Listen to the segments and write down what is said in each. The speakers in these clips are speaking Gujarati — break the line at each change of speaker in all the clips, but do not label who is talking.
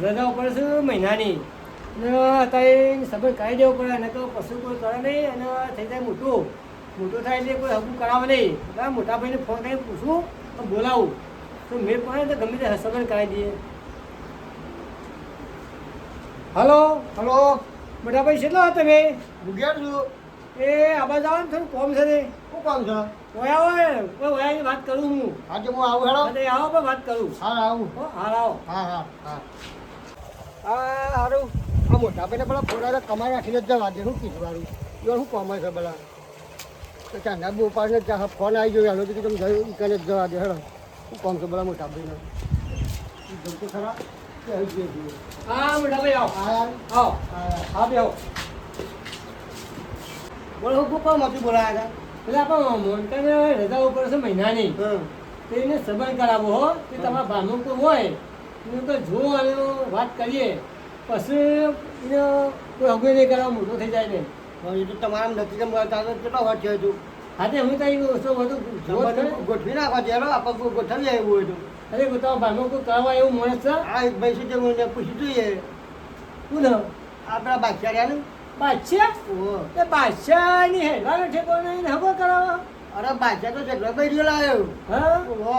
રજા ઉપર છે મહિનાની ને અત્યારે સંબંધ કાઢી દેવો પડે અને તો પશુ કોઈ કરે નહીં અને થઈ જાય મોટું થાય એટલે કોઈ હકું કરાવે નહીં એટલે મોટા ભાઈને ફોન કરીને પૂછવું તો બોલાવું તો મેં પણ તો ગમે તે સંબંધ કરાવી દઈએ. હલો
હલો
મોટા ભાઈ કેટલા હતા તમે?
ભૂગ્યા છું.
એ આબાદ આવો ને થોડું કોમ છે ને
શું કામ છે?
ઓયા હોય કોઈ ઓયાની વાત કરું હું.
આજે હું આવું હેડો.
અરે આવો પણ વાત કરું.
હા આવું.
હો હાલ આવો.
હા હા હા હા સારું. આ મોટા ભાઈને પેલા ફોડા કમાઈ રાખીને જ જવા દે. શું કીધું વાળું એ શું કોમ છે પેલા તો ચાંદા બહુ પાડને ફોન આવી ગયો હાલો તમે ગયું ઈકને જ જવા દે હેડો. શું કોમ છે પેલા મોટા ભાઈને જમતું ખરા કે આવી ગયું?
હા મોટા ભાઈ આવો.
હા
આવો
હા બે આવો. બોલો હું કોમમાંથી બોલાયા
એટલે આપણે મોનકાને રજા ઉપર છે મહિનાની
હતા?
તો એને સંબંધ કરાવો હો કે તમારા ભાનું કોઈ હોય એને તો જો અને વાત કરીએ પછી એને કોઈ હગું નહીં કરાવો મોટો થઈ જાય ને.
એ તો તમારા નથી કે કેટલો વાત છે તું
હાથે હું તો ઓછો બધું
ગોઠવી નાખવા ચાલો આપણે ગોઠવી આવ્યું હોય તો.
અરે તમારા ભાનું કોઈ કરવા એવું માણસ છે?
હા એક ભાઈ છે હું એને પૂછી જોઈએ.
શું ને
આપણા બાદશાહ રહ્યા ને.
બાદશાહ
ઓહો.
એ બાદશાહની હેડવાનો ઠેકો નહીં હગો કરાવો.
અરે બાદશાહ તો જેટલો ભાઈ લાવ્યો.
હા
ઓહો.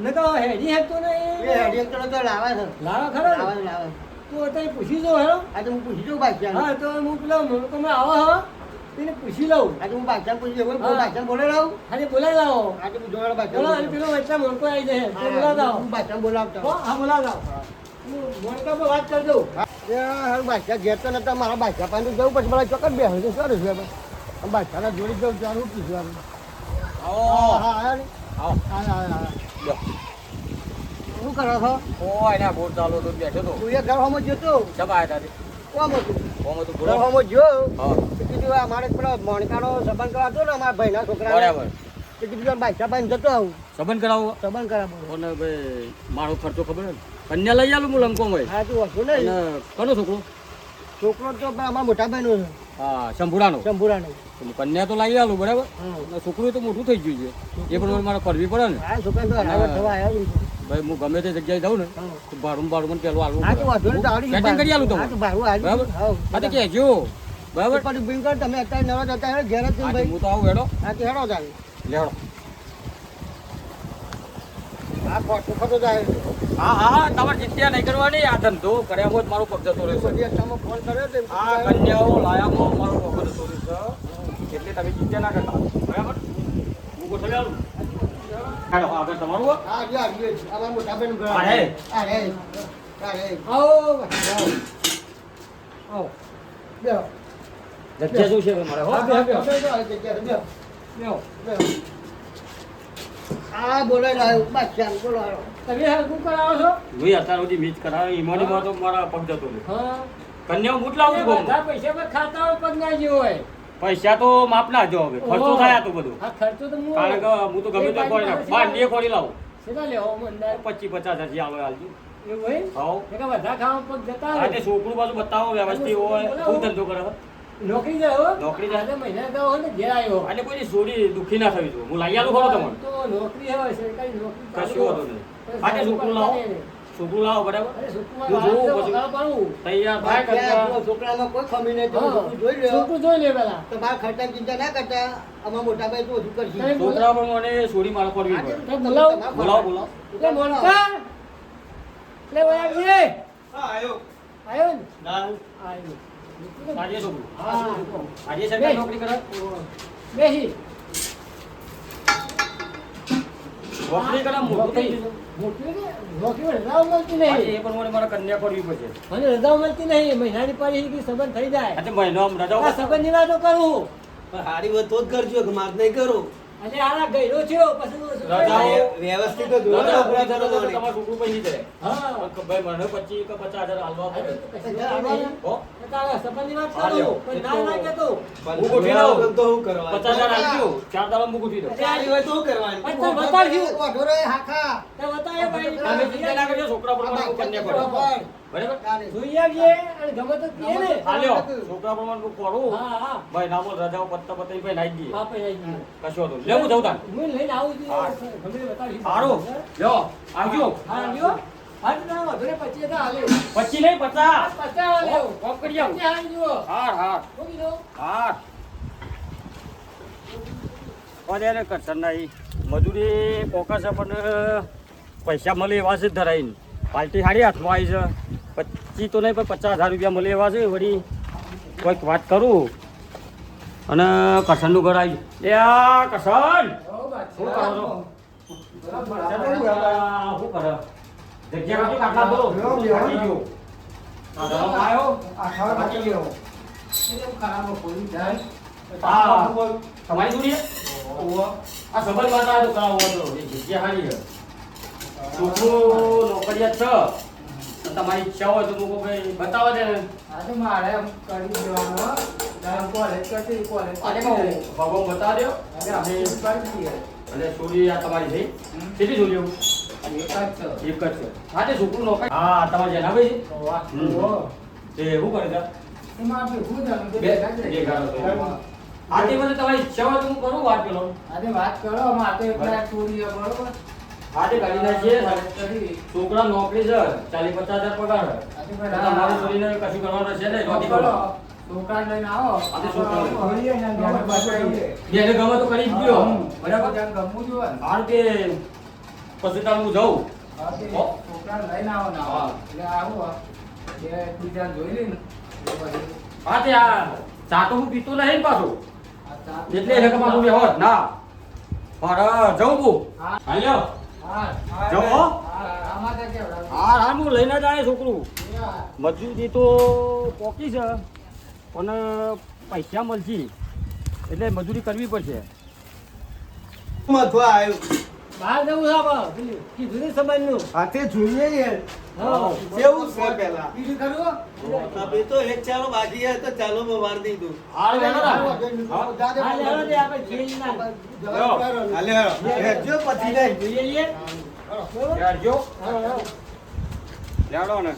ને તો હેડી હેડતો
એ
નહીં
હેડિયક તો લાવે છે.
લાવો ખરો
લાવે
ને?
લાવે.
તું અત્યારે પૂછી જો હેરો.
આજે હું પૂછી દઉં બાદશાહ.
હા તો હું પેલા તમે આવો હો એને પૂછી લઉં.
આજે હું બાદશાહ પૂછી દઉં.
હા.
બાદશાહ બોલે લાવું.
ખાલી બોલાવી લાવો.
આજે હું જોડે બાદશાહ
બોલો અને
બોલાવું.
પેલો વચ્ચે મોણકો આવી જાય તો બોલાવતા આવો.
હું બાદશાહ બોલાવતો.
હો, હા બોલાવતા આવો. હું મોણકા પર વાત કરજો.
હારું બાદશાહ ઘેર તો નતા મારા બાદશાહ પાસે જવું પછી મારા ચોક્કસ બે હવે સારું છે બાદશાહના જોડી જવું ચાલુ કીધું આવું. હા હા આયા ને?
આવો
આયા આયા આયા. શું કરો છો?
કોઈ ના બોર ચાલો તો બેઠો તો
તું એ ઘર હોમો જોતો
સભા આવ્યા હતા
કોમ હતું
કોમ હતું
ઘર
બોલો
હોમો જો
હા
તો કીધું અમારે પેલો મોણકાનો સંબંધ કરાવતો ને અમારા ભાઈના છોકરા
બરાબર
તો કીધું બાદશાહ પાસે જતો આવું
સંબંધ કરાવો
સંબંધ કરાવો.
કોને ભાઈ મારો ખર્ચો ખબર ને કન્યા લઈ આલું હું લંકો હોય
હા તું હતું ને
અને કોનો છોકરો
છોકરો તો અમારા મોટા ભાઈનો છે
હા શંભુરાનો
શંભુરાનો.
કન્યા તો લાવી આલું બરાબર
હા
અને છોકરું તો મોટું થઈ ગયું છે એ પણ મારે કરવી પડે ને
હા છોકરા તો હરાવર થવા આવ્યા છે.
ભાઈ હું ગમે તે જગ્યાએ જાઉં ને
હા.
તો ભાડું મને પેલું આલવું
હા તો વાંધો નહીં તો આવડી જશે.
સેટિંગ કરી આલું
હા તો
તમને
ભાડું આવી
બરાબર
હા
હા તો કહેજો બરાબર
પણ બિલકુલ તમે અત્યારે નવા જતા હેડો ઘેર જ છો
આજે
ભાઈ.
હું તો આવું હેડો
હા તો હેડો જાય.
લેડો
હા ખોટું ખોટું જાય.
હા હા તમારે ચિંતા નહીં કરવાની આ ધંધો કર્યામાં જ મારો પગ જતો રહેશે
બધી અત્યારમાં ફોન કર્યો તો
આ કન્યાઓ લાયામાં મારો પગ જતો રહેશે એટલે તમે ચિંતા ના કરતા બરાબર હું ગોઠવી આલું હેડો આગળ તમારું હો.
હા જો આવ્યો છે. અમારા મોટા ભાઈનું ઘર.
હા, હે.
હા રે હા રે
આવો આવો. આવો
બેહો.
જગ્યા શું છે મારે હો
હા, બેહો, બેહો.
બેહો, બેહો, જગ્યાએ બેહો,
બેહો.
બેહો. હા બોલાઈ રહ્યો બાદશાહ બોલો હાલો.
તમે હગું કરાવો છો?
જોઈ અત્યાર સુધી મીચ કરાવે ઈમાનીમાં તો મારા પગ જતો રહે
હા
કન્યાઓ મૂટ લાવું છું ગામમાં.
બધા પૈસા પર ખાતા હોય પગ ના જેવો હોય.
પૈસા તો માપના જો હવે ખર્ચો
ઓહો.
થાય આ તો બધું
હા ખર્ચો તો હું
કારણ કે હું તો ગમે તે ખોરી નાખું બાર બે ખોરી લાવું
સીધા લેવો મંદાર
25-50 હજાર આલો હાલજો
એવું હોય
હાઉ
એ કે બધા ખાવા પગ જતા
આ
હોય
તે છોકરું પાછું બતાવો વ્યવસ્થિત હોય શું ધંધો કરે
નોકરી જાય હો
નોકરી જાય.
આજે મહિના અગાઉ હોય ને ઘેર આવ્યો
અને કોઈની સોરી દુખી ના થવી જોઈએ હું લઈ આલું ખરો તમને
તો નોકરી હોય સરકારી નોકરી
કશું વાંધો નહીં આજે છોકરું લાવો છોકરું લાવો બરાબર
અરે છોકરું
હું જોઉં
મારે
પછી.
વગાડો પાડું.
તૈયાર થાય
બાદશાહ,
કન્યા
આપણો છોકરામાં કોઈ ખમી નહીં. તમે
હા.
છોકરું જોઈ લ્યો.
છોકરું જોઈ લે પેલા
તમારા ખર્ચાની ચિંતા ના કરતા અમારા મોટા ભાઈ તો ઓછું કરશે.
કઈ
છોકરા પણ મને સોરી મારે પડવી
આજે
પડે
તો બોલાવો.
તમારા
બોલાવો બોલાવો
એટલે મોનકા લે વયાજી
આવ્યો
આવ્યો ને
ના
આવ્યો
આજે છોકરું
હા
આજે સરકારી નોકરી કરે
બેસી
નોકરી કરે મોટું થઈ ગયું
નોકરી રજાઓ મળતી નહીં
આજે એ પણ મને મારા કન્યા કરવી પડશે
મને રજાઓ મળતી નહીં મહિનાની પાડી કે સંબંધ થઈ જાય
આજે મહિનો આમ રજા
આ સંબંધની વાતો કરું
પણ હારી વાત તો જ કરજો કે માર નહીં કરો
અને આના ગયરો થયો પછી
રજાઓ
વ્યવસ્થિત જ હોય
રજા
નોકરી
પૂરી થશે તો
કરવાની.
તમારું છોકરું પૈસા જાય
હા
પણ ભાઈ મને 25 કે 50 હજાર હાલવા પડે હો
સંબંધની વાત કરું પણ ના ના કેતો
હું ગોઠવી લાવું.
વગર તો શું કરવાનું?
50 હજાર આપજો 4 દાડા હું ગોઠવી દઉં
હારી હોય તો શું કરવાનું?
પણ તમે બતાવજો
ઓઢો રે હાખા.
તે બતાવે ભાઈ
તમે ચિંતા ના કરજો છોકરા પ્રમાણે હું કન્યા કરું
બરાબર.
બરાબર
ચાલે.
જોઈ આવીએ અને ગમે તો કહે ને
હાલ્યો છોકરા પ્રમાણે હું કરું
હા હા
ભાઈ નામો રજાઓ પત્તા પત્તા ભાઈ નાઈ દઈએ
બાપે આવી
કશો તો લેવું જવું તાન
હું લઈને આવું છું
હા.
ગમે તે બતાવજો
સારું લ્યો આવજો
હા આવ્યો હા તો ના વધુ ને 25 હાલે
25 નહીં 50
50 હાલે
કોમ કરી આવું
50 હાલે જુઓ
હાર હાર
શું કીધું
હાર કોને કરશન નહીં મજૂરી પોકા છે પણ પૈસા મળે એવા છે ધરાઈને પાર્ટી સારી હાથમાં આવી છે 25 તો નહીં પણ 50,000 રૂપિયા મળે એવા છે વળી કોઈક વાત કરું અને કરશનનું ઘર આવી એ આ કરશન શું કરો છો શું કરે જગ્યા કાઢી કાઢલા બોલો થાકી ગયો આવ્યો થાકી ગયો હા તમારી જોડી આ સંબંધ વાત આવ્યો તો કરાવો હતો એ જગ્યા હારી છે છોકરું નોકરિયાત છે તો તમારી ઈચ્છા હોય તો મૂકો ભાઈ બતાવો છે ને
આજે મારે એમ કરી દેવાનું કોલેજ કરતી કોલેજ
ભગવાન બતાવી દો અને છોડી આ તમારી છે કેટલી છોડીઓ એક જ છે હા તે છોકરું નોકરી હા તમારે જેના ભાઈ તે શું કરે છે બે ગાળો છે. હા તે મને તમારી ઈચ્છા હોય તો હું કરું વાત પેલો
વાત કરો મારે તો એકલા ચોરી બરોબર
હા તે ગાડી ના છે છોકરા નોકરી છે 40-50,000 પગાર છે. તમારી છોડીને કશું કરવાનું છે ને નોકરી કરો
છોકરા લઈને આવો
આજે છોકરા
લઈને
બેને ગમે તો કરી જ ગયો બરાબર
ગમવું જોઈએ
હાલ કે પછી તાર હું જાઉં
છોકરા લઈને આવો ને આવો એટલે આવું બે બીજા જોઈ લઈને
હા તે આ ચા તો હું પીતો નહીં ને પાછું એટલે એને કમાતું બે હોત ના મારે જવું બુ હાલ્યો જાઓ હો. હા હા હું લઈને જ આવે છોકરું મજૂરી તો પોકી છે પણ પૈસા મળશે એટલે મજૂરી કરવી પડશે
મથવા આવ્યું
બહાર જવું છે આપણે કીધું ને સંબંધનું
હાથે જોઈએ યાર
હા
કેવું છે પેલા
બીજું ખરું
તમે તો એક ચાલો બાકી છે તો ચાલો મેં વાર દીધું
હાલ લેનો ને.
હા લેવા દે આપણે જેલ ના
હાલે જો પછી નહીં
જોઈએ લઈએ
લેજો લેડો ને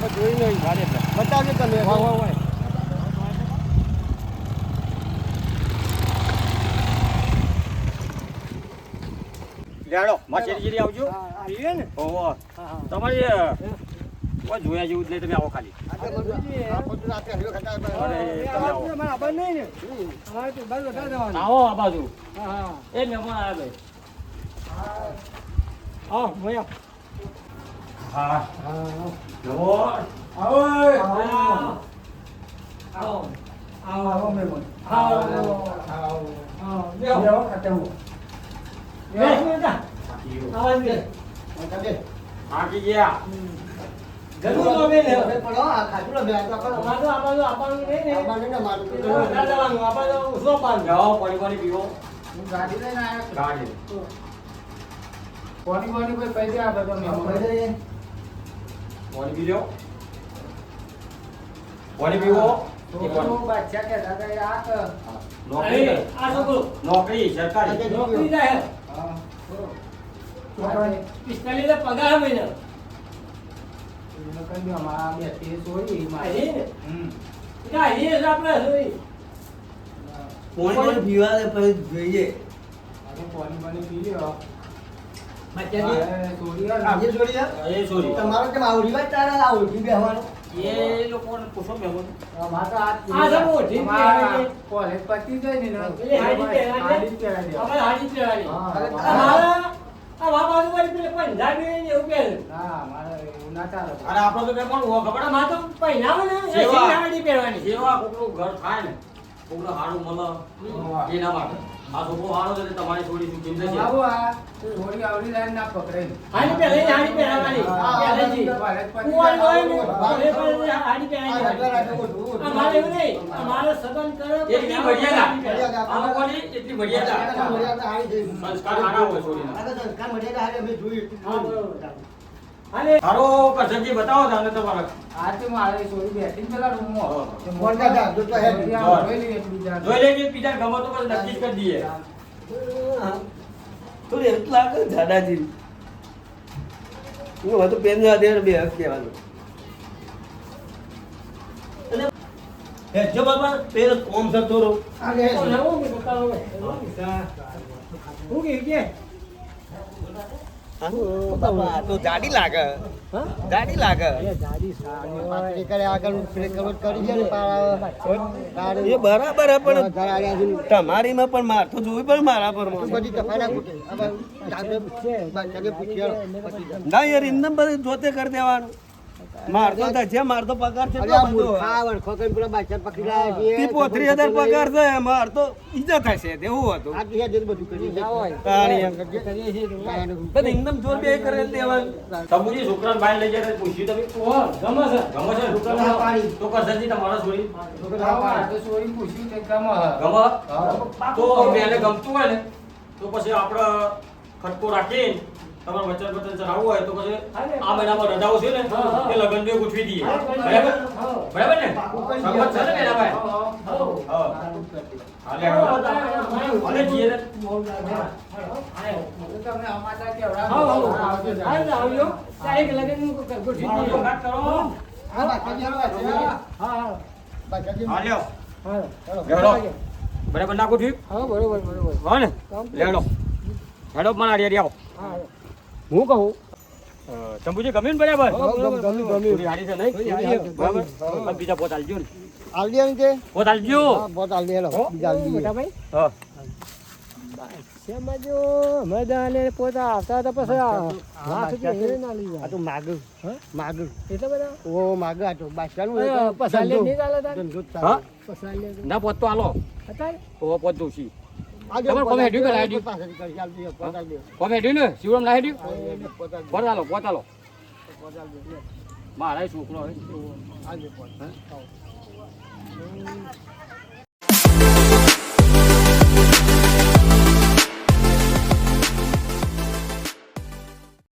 જોઈ નહીં બતાવજો તમે
લેડો માછેરી આવજો
આવીએ ને
ઓહો તમારી કોઈ જોયા જેવું જ નહીં તમે આવો ખાલી અરે તમે આવો
અમારે નહીં ને અમારે તો બસ બધા જવાનું
આવો આ બાજુ
હા
એ મહેમાન આવ્યા
હા ભૈયા
હા
હા
જવો
આવો આવો આવો મહેમાન આવો આવો બેહો ખાતે
થાકી ગયા જાઓ પાણી પાણી પીવો
ગાડી લઈને આવ્યો
ગાડી
કોની કોની કોઈ પૈસા આપે તો મહેમાન
પાણી પી લો પાણી પીવો
છોકરો બાદશાહ કહેતા હતા આ કે
નોકરી
આ છોકરો
નોકરી સરકારી
નોકરી જાય પિસ્તાલીસ પગાર મહિને અમારા બે તે સોરી આપણે
કોણ પીવા દે પછી જોઈએ
પાણી પાણી પી લ્યો
આજે જોડી
એ સોરી
તમારો કેમ આવડી વાત તારા આવડી બેહવાનું
એ લોકોને પૂછો મહેમાન
આ સબ ઓઢી કોલેજ પતી જાય ને એટલે હાડી પહેરાવી આપણે હાડી પહેરાવી આ બાબા વાળી પેલે પંજાબી ને એવું પહેરે ના મારે એવું ના ચાલે
અરે આપણો તો કેમ ખબર
આ માં તો પહેરાવે ને
સેવા.
એસી હાડી પહેરવાની
જેવા કોકનું ઘર થાય ને કોકનું હારું મળે એના માટે આ છોકરો હારો છે એટલે તમારી છોડી શું કેમ છે
બાબુ આ થોડી આવડી લાઈન ના પકડે હાડી પહેરે હાડી પહેરાવાની પહેલેથી કુંવારી હોય ને પહેલે હાડી પહેરાવાની અમારે એવું નહીં અમારે સબંધ કરે
એટલી મર્યાદા આ લોકોની એટલી મર્યાદા સંસ્કાર હારા હોય છોડીના
હા બરોબર અને
હારો કરશનજી બતાવો તમને તમારા
આજે મારે સોરી બેઠી પેલા રૂમમાં
ફોન કાઢા, જો તો હે.
જોઈ લઈએ બીજા
જોઈ લેજો બીજા ગમો તો પછી નક્કી જ કરી દઈએ
થોડું એવું લાગે ને દાદાજી હું હતું પેન ના દે બે હક દેવાનું હેજો બાપા પેલો કોમ થતો રહો
અરે
હું કે કે
બાપા આ તો જાડી લાગે
હા
જાડી લાગે
એ જાડી સારી હોય
પાછી કરે આગળ બ્રેક કવર કરી છે ને પાર
એ બરાબર હે પણ
ઘર આવ્યા છે
તમારીમાં પણ માર તો જોવી પણ મારા પર
તું બધી તફાના કૂટે હવે ડાક્ટર બાદશાહને પૂછ્યો પછી
ના યાર એમને બધું જોતે કરી દેવાનું મારતો છે મારતો પગાર છે
અરે આ મૂર્ખા વળખો કરીને પેલા બાદશાહ પકડી લાયા છે.
તી 35,000 પગાર છે મારતો ઈજ્જત થશે તેવું હતું
આ તો યાર જે બધું કરી છે.
તાણી એમ.
કરીએ છીએ તો.
બધું એકદમ જોર બે કરે દેવાનું
તબુજી છોકરાને બહાર લઈ જાય પૂછ્યું તમે
ઓહ, ગમે છે
ગમે છે છોકરાને તો કરશનજી તમારા છોરી ગમે તો બેને ગમતું હોય ને તો પછી આપણે ખટકો રાખીને તમારે વચન વચન ચડાવવું હોય તો પછી આ મહિનામાં રજાઓ છે ને એ લગન બે ગોઠવી દઈએ બરાબર બરાબર ને સંમત છે ને બેના ભાઈ હા હાલે જઈએ ને
આવ્યો એક લગન ગોઠવી દઈએ.
વાત કરો
આ બાદશાહ બાદશાહ
હા
બાદશાહ
હાલ્યો
હા
લેડો બરાબર ના ગોઠવી
હા બરોબર બરોબર
હો ને લેડો હેડો મને આડી આવો
હા
હું કહું ચંબુજી ગમ્યું ને બરાબર
ગમ્યું.
પૂરી હારી છે નહીં બરાબર પણ બીજા પોત આલજો ને
આલદી આવી છે
પોત આલજો
હા બહુ આલદી હેલો બીજા આલદી
મોટા ભાઈ
હા
શેમાં જો મેદાને પોતા આવતા હતા પછી લાખ રૂપિયા હેરે ના લઈ
આ
જાય.
તો માગું
હા?
માગું
એટલા બધા
ઓ માગું આ તો બાદશાહનું
હા,
એક
પસાલે
ધંધો.
નહીં ચાલે તાર?
ધંધો જ
હા
ચાલે.
પસાલે
ના પોત તો આલો
અત્યારે
તો પોત દઉં છી
આ જો
તમારે કોમે હેડ્યું કે ના હેડ્યું?
પાછળથી કરી આલદી, પોત આલદી.
કોમ હેડ્યું ને શિવરામ ના હેડ્યું
પોત આલદી,
પોત આલો
પોત આલદી.
મારા છોકરો હોય
આલદી પોત.